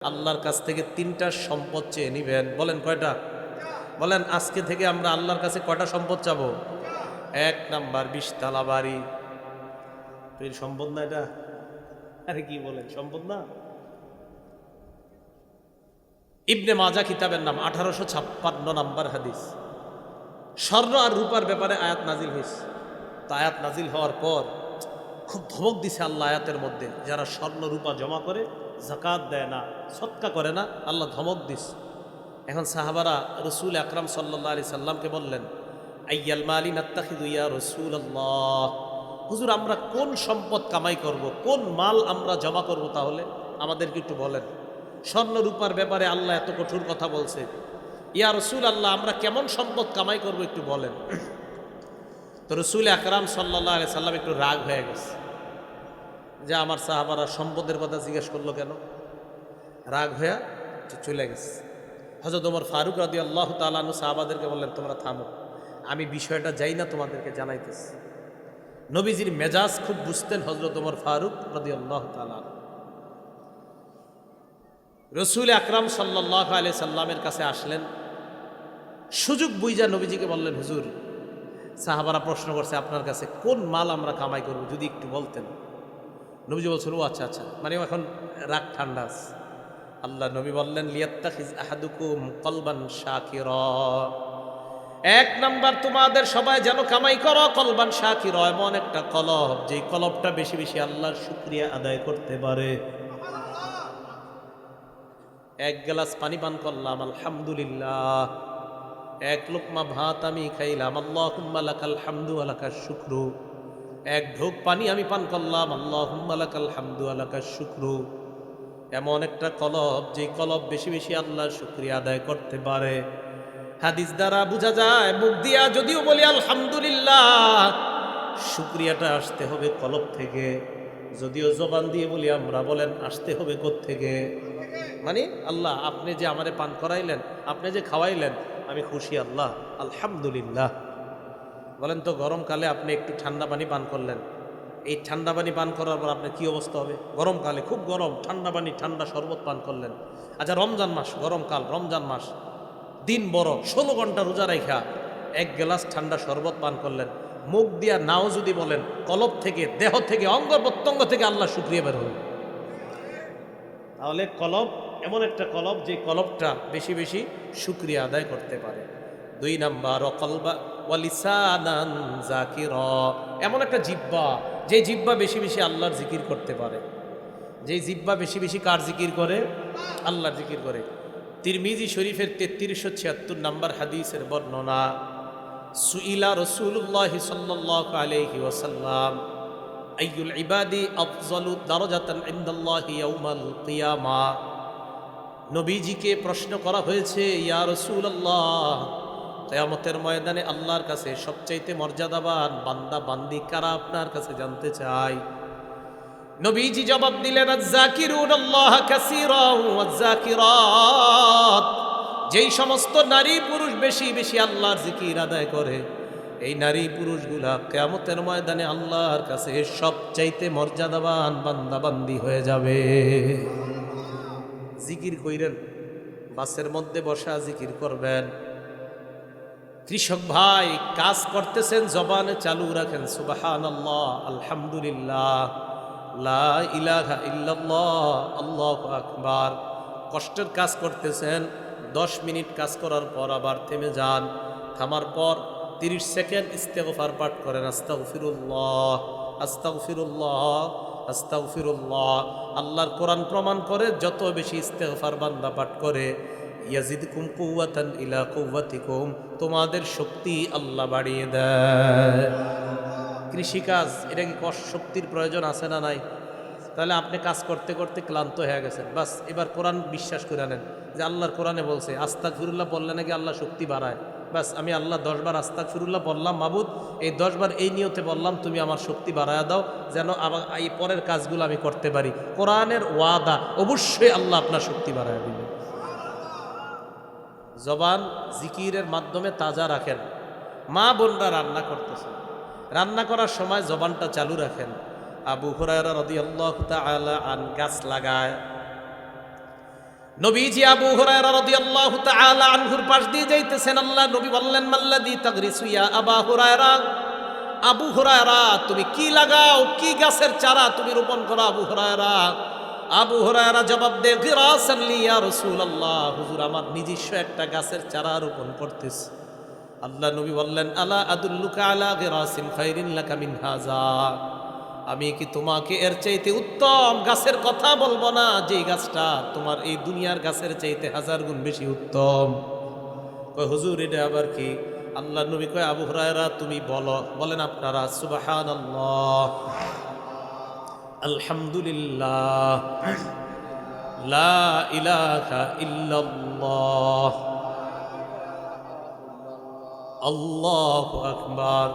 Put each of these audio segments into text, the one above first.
আল্লাহর কাছ থেকে তিনটা সম্পদ চেয়ে নিবেন। বলেন কয়টা? বলেন আজকে থেকে আমরা আল্লাহর কাছে কয়টা সম্পদ চাবো? এক নাম্বার 20 তালা বাড়ি। এই সম্পদ না এটা? আরে কি বলেন, সম্পদ না? ইবনে মাজা কিতাবের নাম, 1856 নাম্বার হাদিস। স্বর্ণ আর রূপার ব্যাপারে আয়াত নাজিল হয়েছে। তা আয়াত নাজিল হওয়ার পর খুব ধমক দিছে আল্লাহ আয়াতের মধ্যে, যারা স্বর্ণ রূপা জমা করে, যাকাত দেয় না, সদকা করে না, আল্লাহ ধমক দিস। এখন সাহাবারা রসুল আকরাম সাল্লাল্লাহু আলাইহি সাল্লামকে বললেন, আইয়াল মালি নাত্তাখিযু ইয়া রাসূলুল্লাহ, হুজুর আমরা কোন সম্পদ কামাই করব, কোন মাল আমরা জমা করব, তাহলে আমাদেরকে একটু বলেন। স্বর্ণ রূপার ব্যাপারে আল্লাহ এত কঠোর কথা বলছে, ইয়া রসুল আল্লাহ আমরা কেমন সম্পদ কামাই করব একটু বলেন। তো রসুল আকরাম সাল্লাল্লাহু আলাইহি সাল্লাম একটু রাগ হয়ে গেছে যে আমার সাহাবারা সম্পদের কথা জিজ্ঞেস করলো কেন। রাগ হয়ে চলে গেছে। হযরত ওমর ফারুক রাদিয়াল্লাহু তাআলা আনহু সাহাবাদেরকে বললেন, তোমরা থামো, আমি বিষয়টা যাই না তোমাদেরকে জানাইতেছি। নবীজির মেজাজ খুব বুঝতেন হযরত ওমর ফারুক রাদিয়াল্লাহু তাআলা। রসুল আকরাম সাল্লাল্লাহু আলাইহি সাল্লামের কাছে আসলেন, সুযোগ বুইজা নবীজিকে বললেন, হুজুর সাহাবারা প্রশ্ন করছে আপনার কাছে কোন মাল আমরা কামাই করব, যদি একটু বলতেন। নবীজি বলছেন, ও আচ্ছা আচ্ছা, মানে এখন রাগ ঠান্ডা আছে। আল্লাহ নবী বললেন, লিয়াত্তাখিজ আহাদুকুম কলবান শাকিরা, এক নাম্বার তোমাদের সবাই যেন কামাই করো কলবান শাকিরা, এমন একটা কলব যেই কলবটা বেশি বেশি আল্লাহর শুকরিয়া আদায় করতে পারে। এক গ্লাস পানি পান করলাম, আলহামদুলিল্লাহ। এক লোকমা ভাত আমি খাইলাম, আল্লাহুম্মা লাকাল হামদু ওয়া লাকাশ শুকরু। এক ঢোক পানি আমি পান করলাম, আল্লাহুম্মা লাকাল হামদু ওয়া লাকাশ শুকরু। এমন একটা কলব যে কলব বেশি বেশি আল্লাহর শুকরিয়া আদায় করতে পারে। হাদিস দ্বারা বোঝা যায়, মুখ দিয়া যদিও বলি আলহামদুলিল্লাহ, শুকরিয়াটা আসতে হবে কলব থেকে। যদিও জবান দিয়ে বলি আমরা, বলেন আসতে হবে কোত্থেকে? মানে আল্লাহ আপনি যে আমারে পান করাইলেন, আপনি যে খাওয়াইলেন, আমি খুশি আল্লাহ, আলহামদুলিল্লাহ। বলেন তো গরমকালে আপনি একটু ঠান্ডা পানি পান করলেন, এই ঠান্ডা পানি পান করার পর আপনার কী অবস্থা হবে? গরমকালে খুব গরম, ঠান্ডা পানি ঠান্ডা শরবত পান করলেন। আচ্ছা রমজান মাস, গরমকাল, রমজান মাস, দিন বড়, 16 ঘন্টা রোজা রাইখা এক গ্লাস ঠান্ডা শরবত পান করলেন, মুখ দিয়া নাও যদি বলেন, কলব থেকে, দেহ থেকে, অঙ্গ প্রত্যঙ্গ থেকে আল্লাহ শুকরিয়া বের হবে। তাহলে কলব এমন একটা কলব যে কলবটা বেশি বেশি শুকরিয়া আদায় করতে পারে। দুই নাম্বার অকলবা ওয়ালিসানান যাকিরা, এমন একটা জিহ্বা যে জিহ্বা বেশি বেশি আল্লাহর জিকির করতে পারে। যে জিহ্বা বেশি বেশি কার জিকির করে? আল্লাহর জিকির করে। তিরমিজি শরীফের 3376 নাম্বার হাদিসের বর্ণনা, সুইলা রাসূলুল্লাহ সাল্লাল্লাহু আলাইহি ওয়াসাল্লাম আইয়ুল ইবাদি আফজালু দারাজাতান ইনদাল্লাহি ইয়াউমাল কিয়ামা। নবীজিকে প্রশ্ন করা হয়েছে, ইয়া রাসূলুল্লাহ কিয়ামতের ময়দানে আল্লাহর কাছে সবচাইতে মর্যাদাবান বান্দা বান্দি কারা, আপনার কাছে জানতে চাই। নবীজি জবাব দিলেন, আয-যাকিরুনাল্লাহ কাসীরান ওয়াজ-যাকিরাত, যেই সমস্ত নারী পুরুষ বেশি বেশি আল্লাহর জিকির আদায় করে, এই নারী পুরুষগুলা কিয়ামতের ময়দানে আল্লাহর কাছে সবচাইতে মর্যাদাবান বান্দা বান্দি হয়ে যাবে। জিকির কইরেন, বাসের মধ্যে বসা জিকির করবেন। কৃষক ভাই কাজ করতেছেন, জবানে চালু রাখেন সুবহানাল্লাহ, আলহামদুলিল্লাহ, লা ইলাহা ইল্লাল্লাহ, আল্লাহু আকবার। কষ্টের কাজ করতেছেন, 10 মিনিট কাজ করার পর আবার থেমে যান, থামার পর 30 সেকেন্ড ইস্তেগফার পাঠ করেন, আস্তাগফিরুল্লাহ, আস্তাগফিরুল্লাহ, আস্তাগফিরুল্লাহ। আল্লাহর কোরআন প্রমাণ করে, যত বেশি ইস্তেগফার বান্দা পাঠ করে, ইয়াজিদকুম কুওয়াতান ইলা কুওয়াতিকুম, তোমাদের শক্তি আল্লাহ বাড়িয়ে দেয়। কৃষিকাজ, এটা কি কষ্ট শক্তির প্রয়োজন আছে না নাই? তাহলে আপনি কাজ করতে করতে ক্লান্ত হয়ে গেছেন, বাস এবার কোরআন বিশ্বাস করে নেন যে আল্লাহর কোরআনে বলছে আস্তাগফিরুল্লাহ বললে নাকি আল্লাহ শক্তি বাড়ায়। বাস আমি আল্লাহ 10 বার আস্তাগফিরুল্লাহ বললাম, মাবুদ এই 10 বার এই নিয়তে বললাম তুমি আমার শক্তি বাড়ায় দাও, যেন আবার এই পরের কাজগুলো আমি করতে পারি। কোরআনের ওয়াদা, অবশ্যই আল্লাহ আপনার শক্তি বাড়ায় দিবে। জবান জিকিরের মাধ্যমে তাজা রাখেন। মা বোনরা রান্না করতেছে, রান্না করার সময় জবানটা চালু রাখেন। আবু হুরায়রা রাদিয়াল্লাহু তাআলা আন গাছ লাগায়, নবীজি আবু হুরায়রা রাদিয়াল্লাহু তাআলা আনহুর পাশ দিয়ে যাইতেছেন, আল্লাহ নবী বললেন, মাল্লাযী তাগরিসু ইয়া আবা হুরায়রা, আবু হুরায়রা তুমি কি লাগাও, কি গাছের চারা তুমি রোপণ করো আবু হুরায়রা? আবু হুরায়রা জবাব দেয়, গিরাসান লি ইয়া রাসূলুল্লাহ, হুজুর আমার নিজস্ব একটা গাছের চারা রোপণ করতেছি। আল্লাহ নবী বললেন, আলা আদুল্লুকা আলা গিরাসিন খায়রিন লাকা মিন হাযা, আমি কি তোমাকে এর চাইতে উত্তম গাছের কথা বলবো না, যেই গাছটা তোমার এই দুনিয়ার গাছের চাইতে 1000 গুণ বেশি উত্তম? কয় হুজুর এটা আবার কি? আল্লাহ নবী কয়, আবু হুরায়রা তুমি বলো। বলেন আপনারা সুবহানাল্লাহ, আলহামদুলিল্লাহ, লা ইলাহা ইল্লাল্লাহ, আল্লাহু আকবার।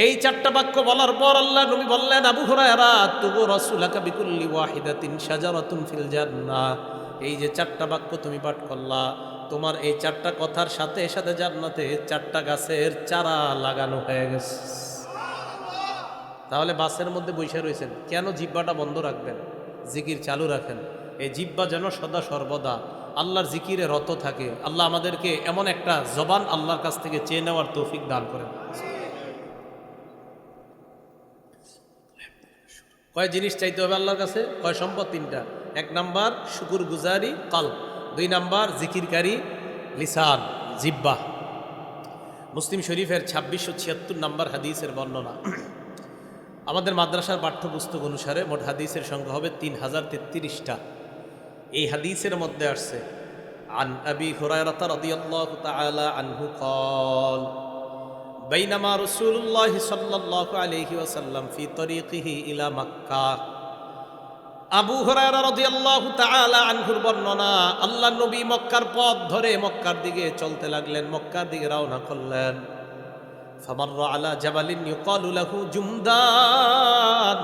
এই চারটা বাক্য বলার পর আল্লাহ নবী বললেন, আবু হুরায়রা তুবু রাসূলাকা বিকুল্লি ওয়াহিদাতিন শাজারাতুন ফিল জান্নাহ, এই যে চারটা বাক্য তুমি পাঠ করলা, তোমার এই চারটা কথার সাথে সাথে জান্নাতে চারটা গাছের চারা লাগানো হয়ে গেছে। তাহলে বাসের মধ্যে বসে রয়েছেন কেন? জিহ্বাটা বন্ধ রাখবেন, জিকির চালু রাখেন। এই জিহ্বা যেন সদা সর্বদা আল্লাহর জিকিরে রত থাকে। আল্লাহ আমাদেরকে এমন একটা জবান আল্লাহর কাছ থেকে চেয়ে নেওয়ার তৌফিক দান করেন। কয় জিনিস চাইতে হবে আল্লাহর কাছে? কয় সম্পদ? তিনটা। 1 নাম্বার শুকুর গুজারি কলব, 2 নাম্বার জিকিরকারী লিসান জিহ্বা। মুসলিম শরীফের 2676 নাম্বার হাদিসের বর্ণনা। আমাদের মাদ্রাসার পাঠ্যপুস্তক অনুসারে মোট হাদিসের সংখ্যা হবে 3033টা। এই হাদিসের মধ্যে আসছে, আন আবি হুরায়রা রাদিয়াল্লাহু তাআলা আনহু قال বাইনামা রাসূলুল্লাহ সাল্লাল্লাহু আলাইহি ওয়াসাল্লাম ফি তরিকিহি ইলা মক্কা। আবু হুরায়রা রাদিয়াল্লাহু তাআলা আনহুর বর্ণনা, আল্লাহ নবী মক্কার পথ ধরে মক্কার দিকে চলতে লাগলেন, মক্কার দিকে রওনা করলেন। ফামাররা আলা জাবালিন ইউকালু লাহু জুমদান,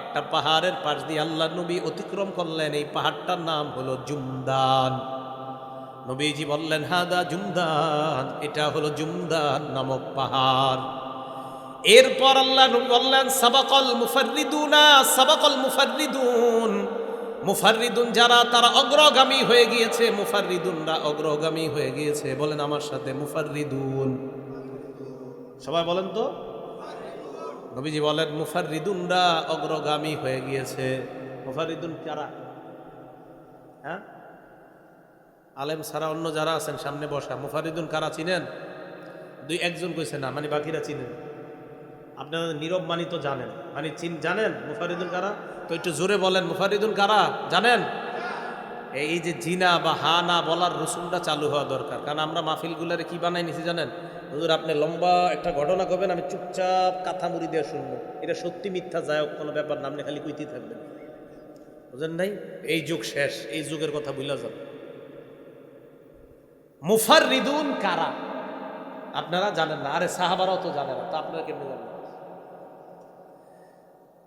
একটা পাহাড়ের পাশ দিয়ে আল্লাহ নবী অতিক্রম করলেন, এই পাহাড়টার নাম হলো জুমদান। নবীজি বললেন, হাদা জুমদান, এটা হলো জুমদান নামক পাহাড়। এরপর আল্লাহ নবী বললেন, সাবাকাল মুফাররিদুনা, সাবাকাল মুফাররিদুন, মুফাররিদুন যারা তারা অগ্রগামী হয়ে গিয়েছে, মুফাররিদুনরা অগ্রগামী হয়ে গিয়েছে। বলেন আমার সাথে, মুফাররিদুন। সবাই বলেন তো। নবীজি বলেন, মুফাররিদুনরা অগ্রগামী হয়ে গিয়েছে। মুফাররিদুন কারা? হ্যাঁ, আলেম ছাড়া অন্য যারা আছেন সামনে বসা, মুফাররিদুন কারা চিনেন? 2-1 জন কইছে না, মানে বাকিরা চিনেন। আপনারা নীরব মানি তো জানেন, মানে জানেন মুফাররিদুন কারা? তো একটু জোরে বলেন, মুফাররিদুন কারা জানেন? এই যে জিনা বা হা না বলার রসুমটা চালু হওয়া দরকার। কারণ আমরা মাহফিলগুলারে কি বানাই নিছি জানেন? হুজুর আপনি লম্বা একটা ঘটনা করবেন, আমি চুপচাপ কাঁথা মুড়ি দিয়ে শুনবো। এটা সত্যি মিথ্যা যাই হোক কোনো ব্যাপার না, আপনি খালি কইতেই থাকবেন। বুঝেন নাই? এই যুগ শেষ, এই যুগের কথা ভুলা যান। মুফাররিদুন কারা আপনারা জানেন না? আরে সাহাবারাও তো জানে না, তা আপনারা কেমনে জানেন?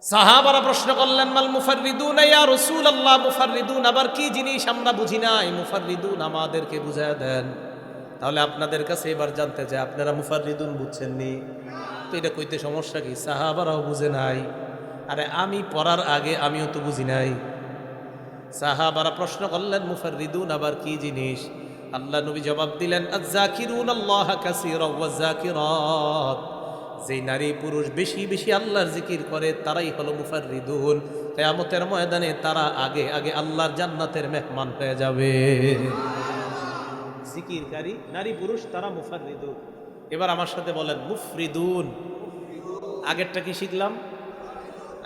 সাহাবারা প্রশ্ন করলেন, মাল মুফাররিদুন ইয়া রাসূলুল্লাহ, মুফাররিদুন আবার কি জিনিস? আমরা বুঝি নাই, মুফাররিদুন আমাদেরকে বুঝায় দেন। তাহলে আপনাদের কাছে এবার জানতে চাই, আপনারা মুফাররিদুন বুঝছেননি তো এটা কইতে সমস্যা কি? সাহাবারাও বুঝে নাই, আরে আমি পড়ার আগে আমিও তো বুঝি নাই। সাহাবারা প্রশ্ন করলেন, মুফাররিদুন আবার কি জিনিস? আল্লাহ নবী জবাব দিলেন, আয-যাকিরুনাল্লাহ কাসীরান ওয়াজ-যাকিরাত, যে নারী পুরুষ বেশি বেশি আল্লাহর জিকির করে তারাই হলো মুফাররিদুন। কিয়ামতের ময়দানে তারা আগে আগে আল্লাহর জান্নাতের মেহমান হয়ে যাবে। জিকিরকারী নারী পুরুষ তারা মুফাররিদুন। এবার আমার সাথে বলেন, মুফরিদুন। আগেরটা কি শিখলাম?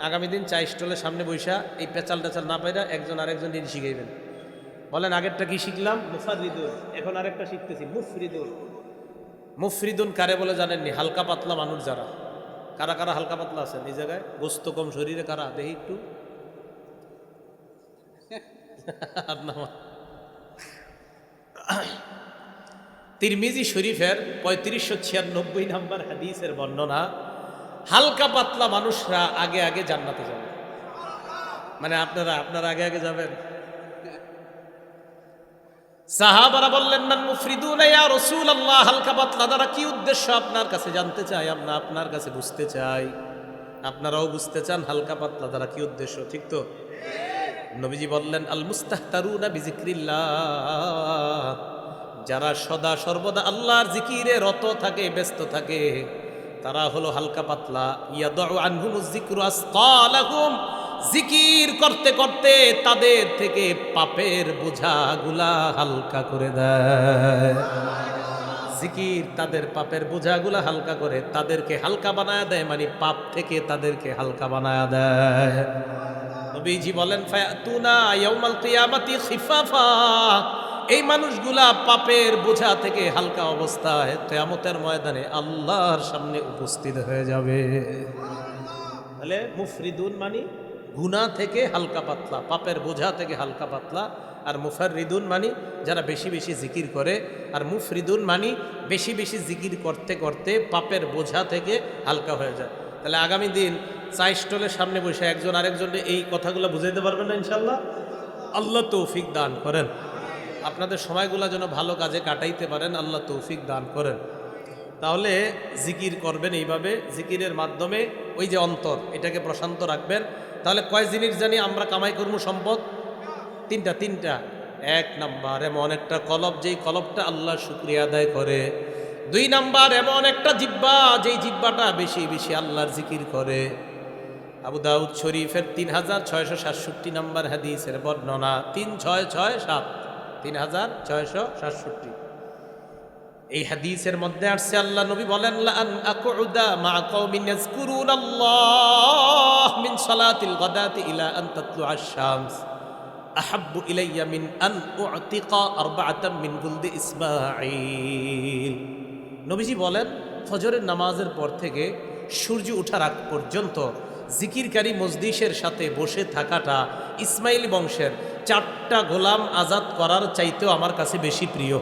আগামী দিন চা স্টলের সামনে বৈশা এই পেঁচাল টেচাল না পাইরা একজন আরেকজন দিন শিখাইবেন। বলেন আগেরটা কি শিখলাম? মুফাররিদুন। এখন আরেকটা শিখতেছি, মুফরিদুন। মুফরিদুন কারে বলে জানেননি? হালকা পাতলা মানুষ যারা। কারা কারা হালকা পাতলা আছেন এই জায়গায়? গোস্ত কম শরীরে কারা? দেখি একটু। তিরমিজি শরীফের 3596 নাম্বার হাদিসের বর্ণনা, হালকা পাতলা মানুষরা আগে আগে জান্নাতে যাবে। মানে আপনারা আগে আগে যাবেন। সাহাবারা বললেন, মান মুফরিদুন ইয়া রাসূলুল্লাহ, হালকা পাতলা দ্বারা কি উদ্দেশ্য আপনার কাছে জানতে চাই, আমরা আপনার কাছে বুঝতে চাই। আপনারাও বুঝতে চান হালকা পাতলা দ্বারা কি উদ্দেশ্য, ঠিক তো? নবীজি বললেন আল মুস্তাহতারুনা বিজিক্রিল্লাহ, যারা সদা সর্বদা আল্লাহর জিকিরে রত থাকে, ব্যস্ত থাকে, তারা হলো হালকা পাতলা। ইয়াদউ আনহুমুজ যিকরু আসকালাহুম, জিকির করতে করতে তাদের থেকে পাপের বোঝাগুলা হালকা করে দেয়। জিকির তাদের পাপের বোঝাগুলা হালকা করে, তাদেরকে হালকা বানায় দেয়, মানে পাপ থেকে তাদেরকে হালকা বানায় দেয়। নবীজি বলেন ফায়াতুনা ইয়াউমাল কিয়ামাতি খিফাফা, এই মানুষগুলা পাপের বোঝা থেকে হালকা অবস্থায় কিয়ামতের ময়দানে আল্লাহর সামনে উপস্থিত হয়ে যাবে। তাহলে মুফরিদুন মানে গুনাহ থেকে হালকা পাতলা, পাপের বোঝা থেকে হালকা পাতলা। আর মুফাররিদুন মানে যারা বেশি বেশি জিকির করে। আর মুফরিদুন মানে বেশি বেশি জিকির করতে করতে পাপের বোঝা থেকে হালকা হয়ে যায়। তাহলে আগামী দিন চাই স্টলের সামনে বসে একজন আরেকজনকে এই কথাগুলো বুঝাইতে পারবেন না ইনশাল্লাহ। আল্লাহ তৌফিক দান করেন, আপনাদের সময়গুলো যেন ভালো কাজে কাটাইতে পারেন, আল্লাহ তৌফিক দান করেন। তাহলে জিকির করবেন এইভাবে, জিকিরের মাধ্যমে ওই যে অন্তর, এটাকে প্রশান্ত রাখবেন। তাহলে কয় জিনিস জানি আমরা কামাই করবো সম্পদ? তিনটা। এক নাম্বার এমন একটা কলব, যেই কলবটা আল্লাহ শুকরিয়া আদায় করে। 2 নাম্বার এমন একটা জিহ্বা, যেই জিহ্বাটা বেশি বেশি আল্লাহর জিকির করে। আবু দাউদ শরীফের 3667 নম্বর হাদিসের বর্ণনা, 3667, 3667। এই হাদিসের মধ্যে আসছে আল্লাহ নবী বলেন লা আন আকুদা মা কওমিন ইয়াজকুরুনাল্লাহ মিন সালাতিল গাদাতি ইলা আন তাতলুআশ শামস আহাব্বু ইলাইয়া মিন আন উতিকা আরবাআতাম মিন গুলদি ইসমাঈল। নবীজি বলেন ফজরের নামাজের পর থেকে সূর্য ওঠার আগ পর্যন্ত জিকিরকারী মজলিসের সাথে বসে থাকাটা ইসমাইল বংশের 4টা গোলাম আজাদ করার চাইতেও আমার কাছে বেশি প্রিয়।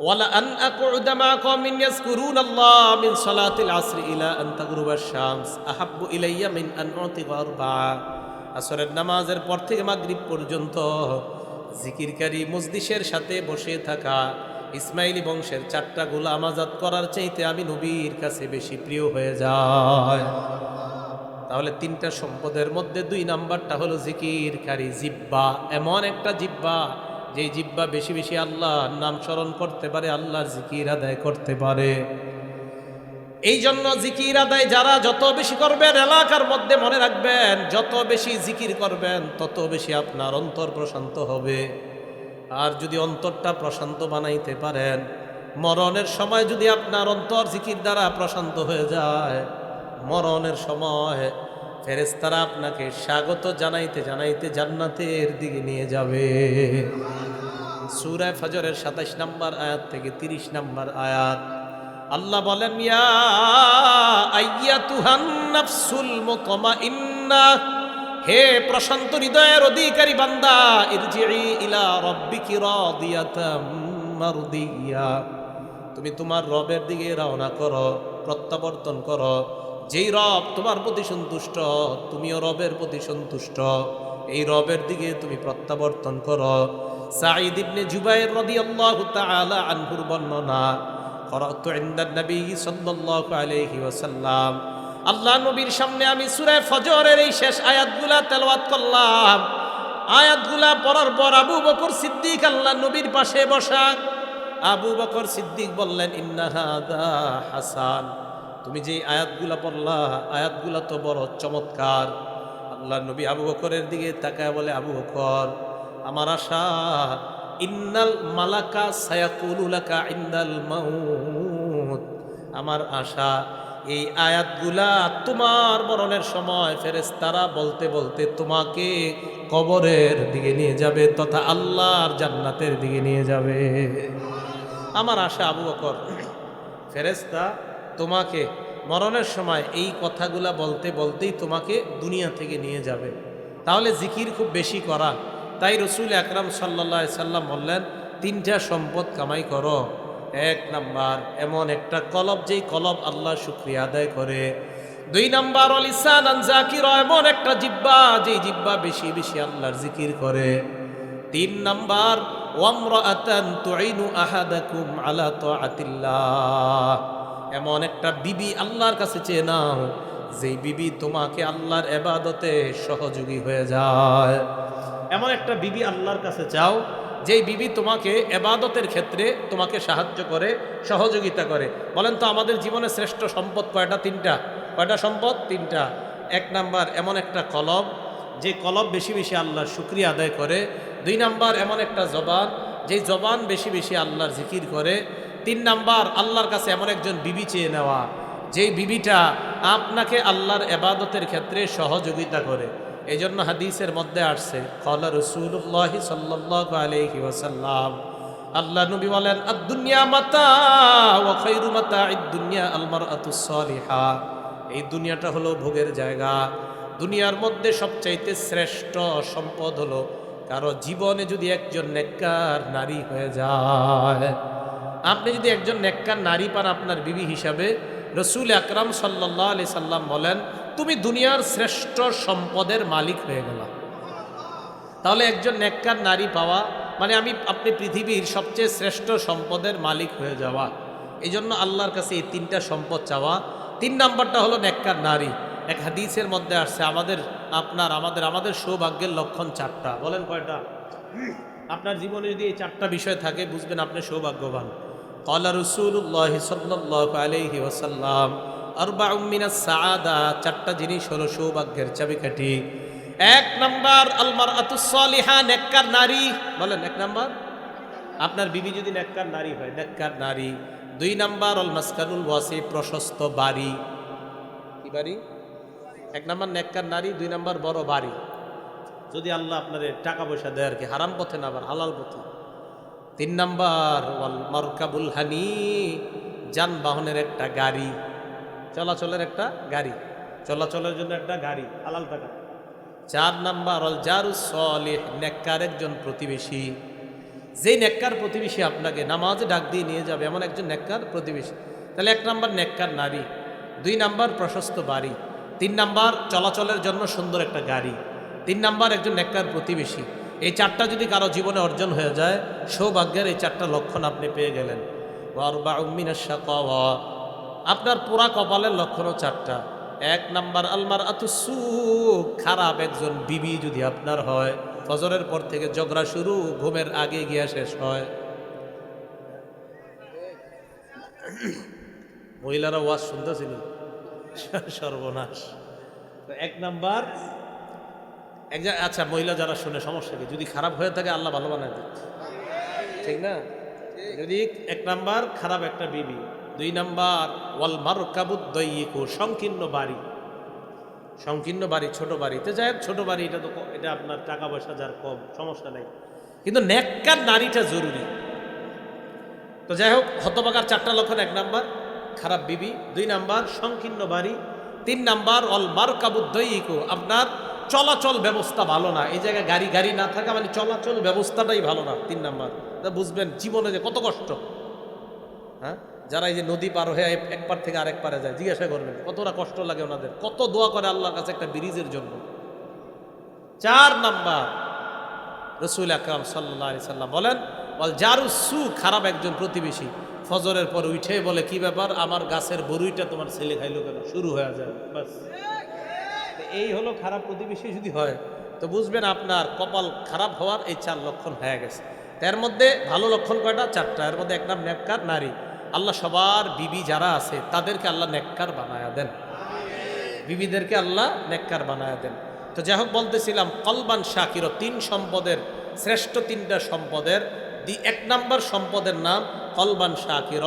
ওয়ালা আন আকুদা মা কওমিন ইয়াজকুরুনাল্লাহ মিন সালাতিল আসরি ইলা আন তাগরুবাশ শামস আহাব্বু ইলাইয়া মিন আন উতিকা আরবাআ। আসরের নামাজের পর থেকে মাগরিব পর্যন্ত জিকিরকারী মজলিসের সাথে বসে থাকা ইসমাইলি বংশের 4টা গোলাম আজাদ করার চাইতে আমি নবীর কাছে বেশি প্রিয় হয়ে যায়। তাহলে 3টা সম্পদের মধ্যে 2 নাম্বারটা হলো জিকিরকারী জিহ্বা। এমন একটা জিহ্বা, যেই জিহ্বা বেশি বেশি আল্লাহর নাম স্মরণ করতে পারে, আল্লাহর জিকির আদায় করতে পারে। এই জন্য জিকির আদায় যারা যত বেশি করবেন, এলাকার মধ্যে মনে রাখবেন, যত বেশি জিকির করবেন তত বেশি আপনার অন্তর প্রশান্ত হবে। আর যদি অন্তরটা প্রশান্ত বানাইতে পারেন, মরণের সময় যদি আপনার অন্তর জিকির দ্বারা প্রশান্ত হয়ে যায়, মরণের সময় ফেরেশতারা আপনাকে স্বাগত জানাইতে জানাইতে জান্নাতের দিকে নিয়ে যাবে। সূরা ফজরের 27 নম্বর আয়াত থেকে 30 নম্বর আয়াত আল্লাহ বলেন ইয়া আইয়াতুহান নাফসুল মুতমাইন্নাহ, হে প্রশান্ত হৃদয়ের অধিকারী বান্দা, ইরজিই ইলা রাব্বিকি রাদিয়াতাম মারদিয়া, তুমি তোমার রবের দিকে রওনা করো, প্রত্যাবর্তন করো। যেই রব তোমার প্রতি সন্তুষ্ট, তুমিও রবের প্রতি সন্তুষ্ট, এই রবের দিকে তুমি প্রত্যাবর্তন করো। সাঈদ ইবনে জুবাইর রাদিয়াল্লাহু তাআলা আনহুর বর্ণনা, করাতু ইনদান নবী সাল্লাল্লাহু আলাইহি ওয়াসাল্লাম, আল্লাহ নবীর সামনে আমি সূরা ফজরের এই শেষ আয়াতগুলা তেলাওয়াত করলাম। আয়াতগুলা পড়ার পর আবু বকর সিদ্দিক আল্লাহ নবীর পাশে বসা। আবু বকর সিদ্দিক বললেন ইন্না হাযা হাসান, তুমি যে আয়াতগুলা পড়লা, আয়াতগুলা তো বড় চমৎকার। আল্লাহ নবী আবু বকরের দিকে তাকায় বলে, আবু বকর, আমার আশা ইন্নাল মালাকা সায়াকুলু লাকা ইনদাল মাউত, আমার আশা এই আয়াতগুলা তোমার মরণের সময় ফেরেশতারা বলতে বলতে তোমাকে কবরের দিকে নিয়ে যাবে তথা আল্লাহর জান্নাতের দিকে নিয়ে যাবে। আমার আশা আবু বকর, ফেরেশতা তোমাকে মরণের সময় এই কথাগুলা বলতে বলতেই তোমাকে দুনিয়া থেকে নিয়ে যাবে। তাহলে জিকির খুব বেশি করা। তাই রসুল আকরাম সাল্লাল্লাহু আলাইহি সাল্লাম বললেন 3টা সম্পদ কামাই করো। 1 নাম্বার এমন একটা কলব, যেই কলব আল্লাহ শুকরিয়া আদায় করে। 2 নাম্বার লিসানান যাকিরা, এমন একটা জিহ্বা, যেই জিহ্বা বেশি বেশি আল্লাহর জিকির করে। 3 নাম্বার ওয়ামরাআতান তুইনু আহাদাকুম আলা তাআতিল্লাহ, এমন একটা বিবি আল্লাহর কাছে চেয়ে নাও, যেই বিবি তোমাকে আল্লাহর ইবাদতে সহযোগী হয়ে যায়। এমন একটা বিবি আল্লাহর কাছে চাও যেই বিবি তোমাকে ইবাদতের ক্ষেত্রে তোমাকে সাহায্য করে, সহযোগিতা করে। বলেন তো আমাদের জীবনে শ্রেষ্ঠ সম্পদ কয়টা? তিনটা। কয়টা সম্পদ? তিনটা। এক নাম্বার এমন একটা কলব, যে কলব বেশি বেশি আল্লাহর শুকরিয়া আদায় করে। দুই নাম্বার এমন একটা জবান, যেই জবান বেশি বেশি আল্লাহর জিকির করে। তিন নাম্বার আল্লাহর কাছে এমন একজন বিবি চেয়ে নেওয়া, যেই বিবিটা আপনাকে আল্লাহর ইবাদতের ক্ষেত্রে সহযোগিতা করে। এই জন্য হাদিসের মধ্যে আসছে, ক্বালা রাসূলুল্লাহি সাল্লাল্লাহু আলাইহি ওয়াসাল্লাম, আল্লাহ নবী বলেন, আদ-দুনিয়া মাতা ওয়া খায়রু মাতা'id দুনিয়া আল মারআতুস সালিহা। এই দুনিয়াটা হলো ভোগের জায়গা। দুনিয়ার মধ্যে সবচাইতে শ্রেষ্ঠ সম্পদ হলো কারো জীবনে যদি একজন নেককার নারী হয়ে যায়। আপনি যদি একজন নেককার নারী পান আপনার বিবি হিসাবে, রসুল আকরাম সাল্লাল্লাহু আলাইহি সাল্লাম বলেন, তুমি দুনিয়ার শ্রেষ্ঠ সম্পদের মালিক হয়ে গেলা। তাহলে একজন নেককার নারী পাওয়া মানে আপনি পৃথিবীর সবচেয়ে শ্রেষ্ঠ সম্পদের মালিক হয়ে যাওয়া। এই জন্য আল্লাহর কাছে এই তিনটা সম্পদ চাওয়া। তিন নাম্বারটা হলো নেককার নারী। এক হাদিসের মধ্যে আসছে, আমাদের সৌভাগ্যের লক্ষণ চারটা। বলেন কয়টা? আপনার জীবনে যদি এই চারটা বিষয় থাকে বুঝবেন আপনি সৌভাগ্যবান। ক্বালা রাসূলুল্লাহি সাল্লাল্লাহু আলাইহি ওয়াসাল্লাম, আরবাউম মিনাস সাআদা, চারটা জিনিস হলো সৌভাগ্যের চাবিকাঠি। এক নাম্বার আল মারআতুস সালিহা, নেককার নারী। বলেন এক নাম্বার, আপনার বিবি যদি নেককার নারী হয়, নেককার নারী। দুই নাম্বার আল মাসকানুল ওয়াসি, প্রশস্ত বাড়ি। কি বাড়ি? এক নাম্বার নেককার নারী, দুই নাম্বার বড় বাড়ি। যদি আল্লাহ আপনার টাকা পয়সা দেয় আর কি, হারাম পথে না, আবার হালাল পথে। তিন নাম্বার ওয়াল মারকাবুল হানি, যানবাহনের একটা গাড়ি, চলাচলের একটা গাড়ি, চলাচলের জন্য একটা গাড়ি, হালাল টাকা। চার নাম্বার ওয়াল জারুস সালিহ, নেককার একজন প্রতিবেশী। যেই নেককার প্রতিবেশী আপনাকে নামাজে ডাক দিয়ে নিয়ে যাবে, এমন একজন নেককার প্রতিবেশী। তাহলে এক নাম্বার নেককার নারী, দুই নাম্বার প্রশস্ত বাড়ি, তিন নাম্বার চলাচলের জন্য সুন্দর একটা গাড়ি, তিন নাম্বার একজন নেককার প্রতিবেশী। এই চারটা যদি কারো জীবনে অর্জন হয়ে যায়, সৌভাগ্যের এই চারটা লক্ষণ আপনি পেয়ে গেলেন। ওয়ারবাউম মিনাশ শাকাওয়া, আপনার পুরা কপালের লক্ষণও চারটা। এক নাম্বার আল মারআতুস সু, খারাপ একজন বিবি যদি আপনার হয়, ফজরের পর থেকে ঝগড়া শুরু, ঘুমের আগে গিয়া শেষ হয়। মহিলারা ওয়াজ শুনতেছিল, সর্বনাশ। এক নাম্বার আচ্ছা, মহিলা যারা শুনে সমস্যা কি? যদি খারাপ হয়ে থাকে আল্লাহ ভালো বানায় দিচ্ছে, ঠিক না? যদি এক নাম্বার খারাপ একটা বিবি, দুই নাম্বার ওয়াল মারকাবুদ দাইয়িকু, সংকীর্ণ বাড়ি। সংকীর্ণ বাড়ি, ছোট বাড়িতে যাই হোক, ছোট বাড়ি, এটা আপনার টাকা পয়সা যার কম, সমস্যা নেই, কিন্তু নেককার নারীটা জরুরি। তো যাই হোক, হতভাগার চারটা লক্ষণ: এক নাম্বার খারাপ বিবি, দুই নাম্বার সংকীর্ণ বাড়ি, তিন নাম্বার অল মারকাবুদ দাইয়িকু, আপনার চলাচল ব্যবস্থা ভালো না। এই জায়গায় গাড়ি না থাকা মানে চলাচল ব্যবস্থাটাই ভালো না। তিন নাম্বার বুঝবেন জীবনে যে কত কষ্ট। হ্যাঁ, যারা এই যে নদী পার হয়ে এক পার থেকে আরেক পারে যায়, জিজ্ঞাসা করবেন কতটা কষ্ট লাগে ওনাদের, কত দোয়া করে আল্লাহর কাছে একটা ব্রিজের জন্য। চার নাম্বার রাসূল আকরাম সাল্লাল্লাহু আলাইহি সাল্লাম বলেন, ওয়াল জারুস সু, খারাপ একজন প্রতিবেশী। ফজরের পর উঠে বলে, কি ব্যাপার, আমার গাছের বরুইটা তোমার ছেলে খাইলো কেন, শুরু হয়ে যায়। বাস, এই হলো খারাপ প্রতিবেশী যদি হয়, তো বুঝবেন আপনার কপাল খারাপ হওয়ার এই চার লক্ষণ হয়ে গেছে। এর মধ্যে ভালো লক্ষণ কয়টা? চারটা। এর মধ্যে এক নাম নেককার নারী। আল্লাহ সবার বিবি যারা আছে তাদেরকে আল্লাহ নেককার বানায়া দেন, বিবিদেরকে আল্লাহ নেককার বানায়া দেন। তো যাই হোক, বলতেছিলাম কলবান শাকির, তিন সম্পদের শ্রেষ্ঠ তিনটা সম্পদের এক নাম্বার সম্পদের নাম কলবান শাকির,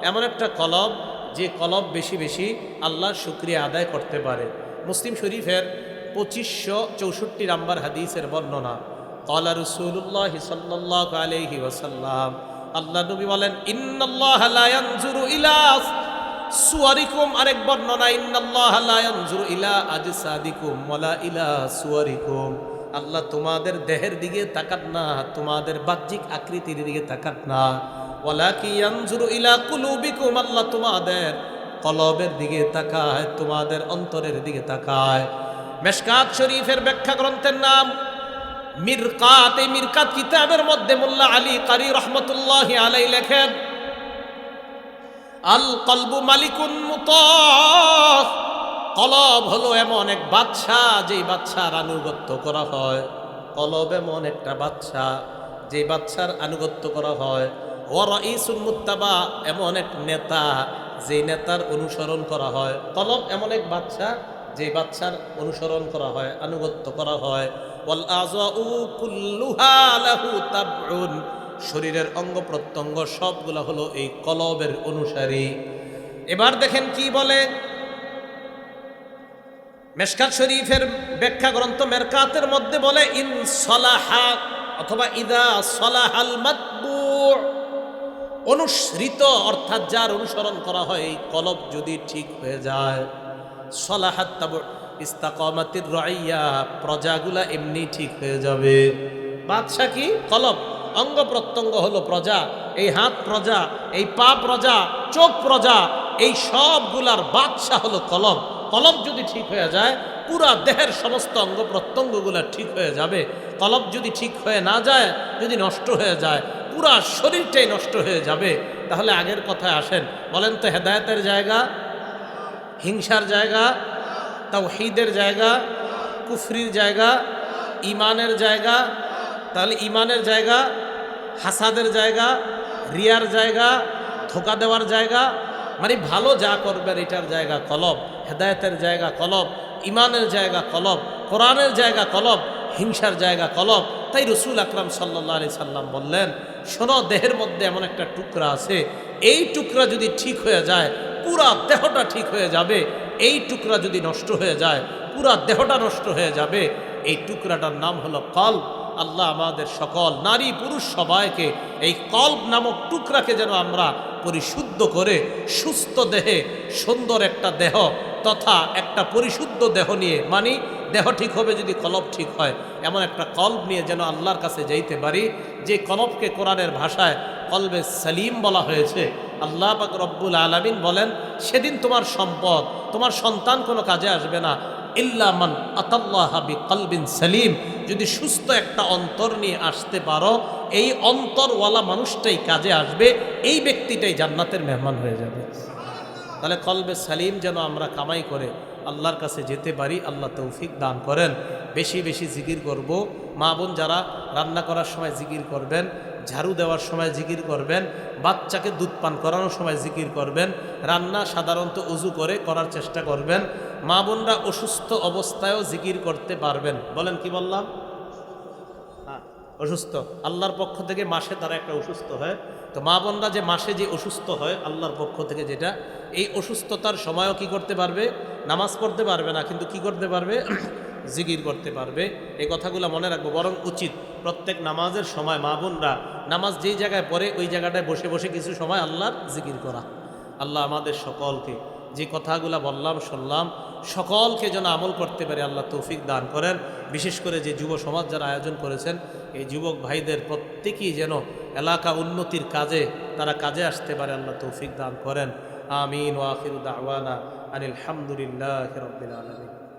এমন একটা কলব যে কলব বেশি বেশি আল্লাহর শুকরিয়া আদায় করতে পারে। মুসলিম শরীফের 2564 নাম্বার হাদিসের বর্ণনা, ক্বালা রাসূলুল্লাহি সাল্লাল্লাহু আলাইহি ওয়াসাল্লাম, আল্লাহ নবী বলেন, ইন্নাল্লাহা লা ইয়ানজুরু ইলা সুওয়ারিকুম, আরেক বর্ণনা, ইন্নাল্লাহা লা ইয়ানজুরু ইলা আজসাদিকুম ওয়ালা ইলা সুওয়ারিকুম, আল্লাহ তোমাদের দেহের দিকে তাকান না, তোমাদের বাহ্যিক আকৃতির দিকে তাকান না, ওয়ালাকি ইয়ানজুরু ইলা কুলুবিকুম, আল্লাহ তোমাদের কলবের দিকে তাকায়, তোমাদের অন্তরের দিকে তাকায়। মেশকাত শরীফের ব্যাখ্যা গ্রন্থের নাম মিরকাত। এই মিরকাত কিতাবের মধ্যে মোল্লা আলী কারি রহমতুল্লাহি আলাইহি লেখেন, আল কলবু মালিকুন মুতাহ, কলব হলো এমন এক বাদশা, যেই বাদশার আনুগত্য করা হয়। কলব এমন একটা বাদশা, যেই বাদশার আনুগত্য করা হয়। ও রাইসুল মুত্তাবা, এমন এক নেতা, যেই নেতার অনুসরণ করা হয়। কলব এমন এক বাদশা, যেই বাদশার অনুসরণ করা হয়, আনুগত্য করা হয়। ওয়াল আযাউ কুল্লুহা লাহু তাবউন, শরীরের অঙ্গ প্রত্যঙ্গ সবগুলা হলো এই কলবের অনুসারী। এবার দেখেন কি বলে মেশকাত শরীফের ব্যাখ্যা গ্রন্থ মেরকাতের মধ্যে বলে, ইন সলাহা অথবা ইদা সলাহাল মাতবু, অনুসৃত অর্থাৎ যার অনুসরণ করা হয় এই কলব যদি ঠিক হয়ে যায়, সলাহাত তাবু ইস্তাকামাতির রাইয়া, প্রজাগুলা এমনি ঠিক হয়ে যাবে। বাদশা কি? কলব। অঙ্গ প্রত্যঙ্গ হলো প্রজা, এই হাত প্রজা, এই পা প্রজা, চোখ প্রজা, এই সবগুলার বাদশা হলো কলব। কলব যদি ঠিক হয়ে যায়, পুরা দেহের সমস্ত অঙ্গ প্রত্যঙ্গগুলা ঠিক হয়ে যাবে। কলব যদি ঠিক হয়ে না যায়, যদি নষ্ট হয়ে যায়, পুরা শরীরটাই নষ্ট হয়ে যাবে। তাহলে আগের কথায় আসেন, বলেন তো হেদায়েতের জায়গা, হিংসার জায়গা, তাওহীদের জায়গা, কুফরির জায়গা, ইমানের জায়গা। তাহলে ইমানের জায়গা, হাসাদের জায়গা, রিয়ার জায়গা, ধোকা দেওয়ার জায়গা, মানে ভালো যা করবেন এটার জায়গা কলব, হেদায়েতের জায়গা কলব, ইমানের জায়গা কলব, কোরআনের জায়গা কলব, হিংসার জায়গা কলব। তাই রসুল আকরাম সাল্লাল্লাহু আলাইহি সাল্লাম বললেন, শোনো, দেহের মধ্যে এমন একটা টুকরা আছে, এই টুকরা যদি ঠিক হয়ে যায় পুরা দেহটা ঠিক হয়ে যাবে। এই টুকরা যদি নষ্ট হয়ে যায় পুরা দেহটা নষ্ট হয়ে যাবে। এই টুকরাটার নাম হলো কলব। আল্লাহ আমাদের সকল নারী পুরুষ সবাইকে এই কলব নামক টুকরাকে যেন আমরা পরিশুদ্ধ করে সুস্থ দেহে সুন্দর একটা দেহ তথা একটা পরিশুদ্ধ দেহ নিয়ে, মানে দেহ ঠিক হবে যদি কলব ঠিক হয়, এমন একটা কলব নিয়ে যেন আল্লাহর কাছে যাইতে পারি, যে কলবকে কোরআনের ভাষায় কলবে সালিম বলা হয়েছে। আল্লাহ পাক রব্বুল আলামিন বলেন, সেদিন তোমার সম্পদ, তোমার সন্তান কোনো কাজে আসবে না, ইল্লা মান আতাল্লাহা বিকলবিন সালিম, যদি সুস্থ একটা অন্তর নিয়ে আসতে পারো, এই অন্তরওয়ালা মানুষটাই কাজে আসবে, এই ব্যক্তিটাই জান্নাতের মেহমান হয়ে যাবে। তাহলে কলবে সালিম যেন আমরা কামাই করে আল্লাহর কাছে যেতে পারি, আল্লাহ তৌফিক দান করেন। বেশি বেশি জিকির করব। মা বোন যারা রান্না করার সময় জিকির করবেন, ঝাড়ু দেওয়ার সময় জিকির করবেন, বাচ্চাকে দুধ পান করানোর সময় জিকির করবেন, রান্না সাধারণত উজু করে করার চেষ্টা করবেন। মা বোনরা অসুস্থ অবস্থায়ও জিকির করতে পারবেন। বলেন কি বললাম? হ্যাঁ, অসুস্থ আল্লাহর পক্ষ থেকে মাসে তারা একটা অসুস্থ হয়, তো মা বোনরা যে মাসে যে অসুস্থ হয় আল্লাহর পক্ষ থেকে যেটা, এই অসুস্থতার সময়ও কি করতে পারবে? নামাজ পড়তে পারবে না, কিন্তু কি করতে পারবে? জিকির করতে পারবে। এই কথাগুলো মনে রাখবো। বরং উচিত প্রত্যেক নামাজের সময় মা বোনরা নামাজ যেই জায়গায় পড়ে ওই জায়গাটায় বসে বসে কিছু সময় আল্লাহর জিকির করা। আল্লাহ আমাদের সকলকে যে কথাগুলো বললাম শুনলাম সকলকে যেন আমল করতে পারে আল্লাহ তৌফিক দান করেন। বিশেষ করে যে যুব সমাজ যারা আয়োজন করেছেন, এই যুবক ভাইদের প্রত্যেকেই যেন এলাকা উন্নতির কাজে তারা কাজে আসতে পারে, আল্লাহ তৌফিক দান করেন। আমিন ওয়া আখিরু দাওয়ানা আনিল হামদুলিল্লাহি রাব্বিল আলামিন।